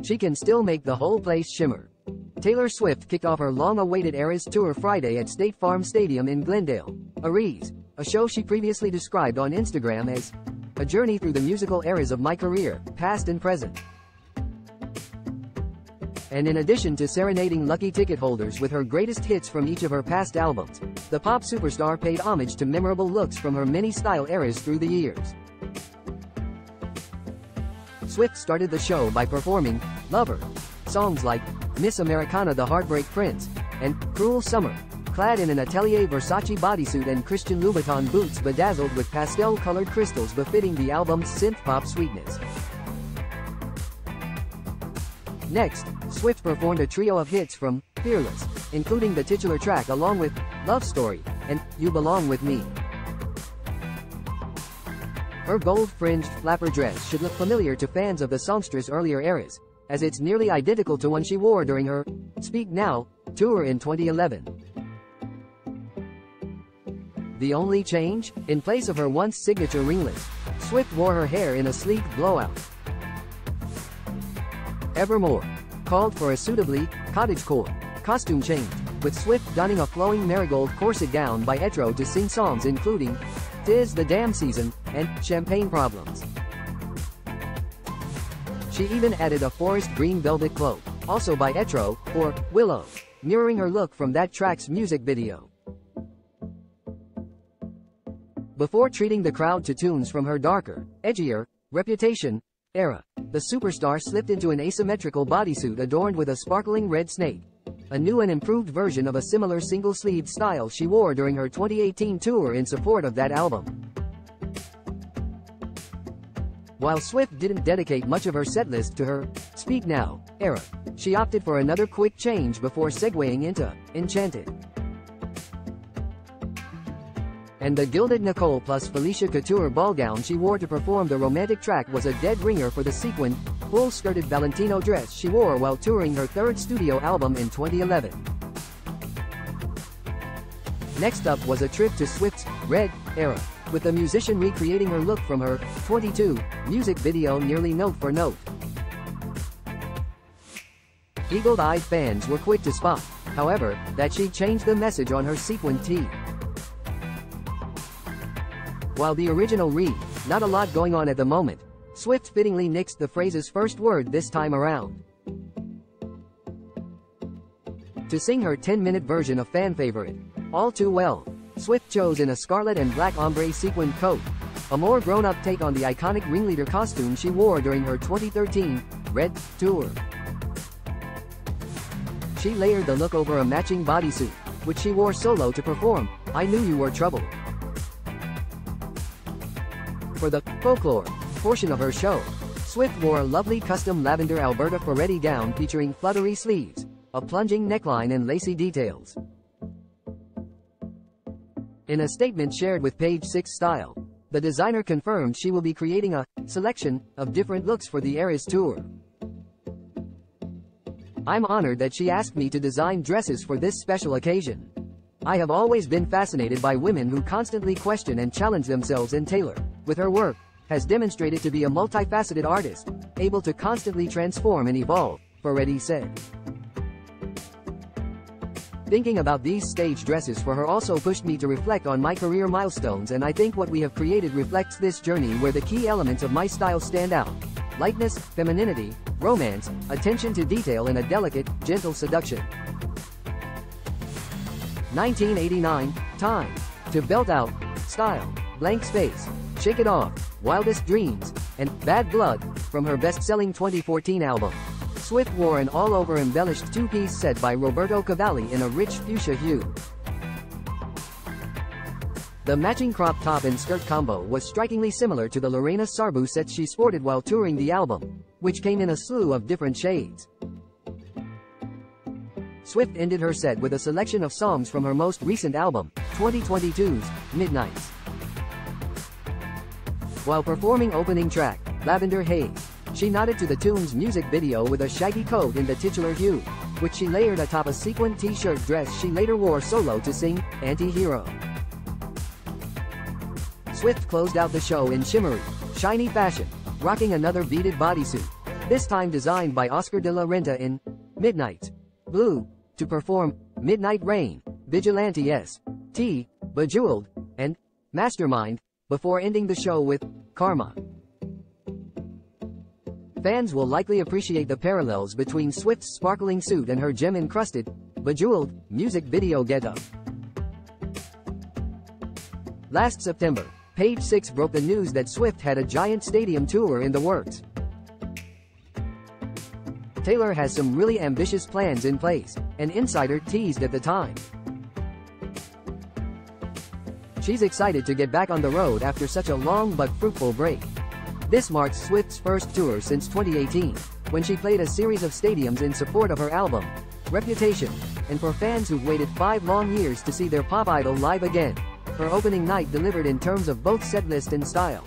she can still make the whole place shimmer. Taylor Swift kicked off her long-awaited Eras Tour Friday at State Farm Stadium in Glendale, Aries, a show she previously described on Instagram as a journey through the musical eras of my career, past and present. And in addition to serenading lucky ticket holders with her greatest hits from each of her past albums, the pop superstar paid homage to memorable looks from her many style eras through the years. Swift started the show by performing Lover, songs like Miss Americana the Heartbreak Prince, and Cruel Summer, clad in an Atelier Versace bodysuit and Christian Louboutin boots bedazzled with pastel-colored crystals befitting the album's synth-pop sweetness. Next, Swift performed a trio of hits from Fearless, including the titular track along with Love Story and You Belong With Me. Her gold-fringed flapper dress should look familiar to fans of the songstress' earlier eras, as it's nearly identical to one she wore during her Speak Now tour in 2011. The only change? In place of her once signature ringlets, Swift wore her hair in a sleek blowout. Evermore called for a suitably cottagecore costume change, with Swift donning a flowing marigold corset gown by Etro to sing songs including "'Tis the Damn Season" and "Champagne Problems." She even added a forest green velvet cloak, also by Etro, or Willow, mirroring her look from that track's music video. Before treating the crowd to tunes from her darker, edgier Reputation era, the superstar slipped into an asymmetrical bodysuit adorned with a sparkling red snake, a new and improved version of a similar single-sleeved style she wore during her 2018 tour in support of that album. While Swift didn't dedicate much of her setlist to her Speak Now era, she opted for another quick change before segueing into Enchanted. And the gilded Nicole plus Felicia Couture ball gown she wore to perform the romantic track was a dead ringer for the sequined, full-skirted Valentino dress she wore while touring her third studio album in 2011. Next up was a trip to Swift's Red era, with the musician recreating her look from her 22 music video nearly note for note. Eagle-eyed fans were quick to spot, however, that she changed the message on her sequin tee. While the original read, "Not a lot going on at the moment," Swift fittingly nixed the phrase's first word this time around. To sing her 10-minute version of fan favorite, All Too Well, Swift chose in a scarlet and black ombre sequined coat, a more grown-up take on the iconic ringleader costume she wore during her 2013 Red tour. She layered the look over a matching bodysuit, which she wore solo to perform I Knew You Were Trouble. For the folklore portion of her show, Swift wore a lovely custom lavender Alberta Ferretti gown featuring fluttery sleeves, a plunging neckline and lacy details. In a statement shared with Page Six Style, the designer confirmed she will be creating a selection of different looks for the Eras Tour. "I'm honored that she asked me to design dresses for this special occasion. I have always been fascinated by women who constantly question and challenge themselves, and Taylor, with her work, has demonstrated to be a multifaceted artist, able to constantly transform and evolve," Ferretti said. "Thinking about these stage dresses for her also pushed me to reflect on my career milestones, and I think what we have created reflects this journey where the key elements of my style stand out: lightness, femininity, romance, attention to detail and a delicate, gentle seduction." 1989, Time to Belt Out, Style, Blank Space, Shake It Off, Wildest Dreams, and Bad Blood, from her best-selling 2014 album. Swift wore an all-over embellished two-piece set by Roberto Cavalli in a rich fuchsia hue. The matching crop top and skirt combo was strikingly similar to the Lorena Sarbu sets she sported while touring the album, which came in a slew of different shades. Swift ended her set with a selection of songs from her most recent album, 2022's Midnights. While performing opening track, Lavender Haze, she nodded to the tune's music video with a shaggy coat in the titular hue, which she layered atop a sequined t-shirt dress she later wore solo to sing Anti-Hero. Swift closed out the show in shimmery, shiny fashion, rocking another beaded bodysuit, this time designed by Oscar de la Renta in Midnight Blue, to perform Midnight Rain, Vigilante S.T., Bejeweled, and Mastermind, before ending the show with Karma. Fans will likely appreciate the parallels between Swift's sparkling suit and her gem-encrusted, Bejeweled, music video getup. Last September, Page Six broke the news that Swift had a giant stadium tour in the works. Taylor has some really ambitious plans in place, an insider teased at the time. She's excited to get back on the road after such a long but fruitful break. This marks Swift's first tour since 2018, when she played a series of stadiums in support of her album, Reputation, and for fans who've waited 5 long years to see their pop idol live again. Her opening night delivered in terms of both setlist and style.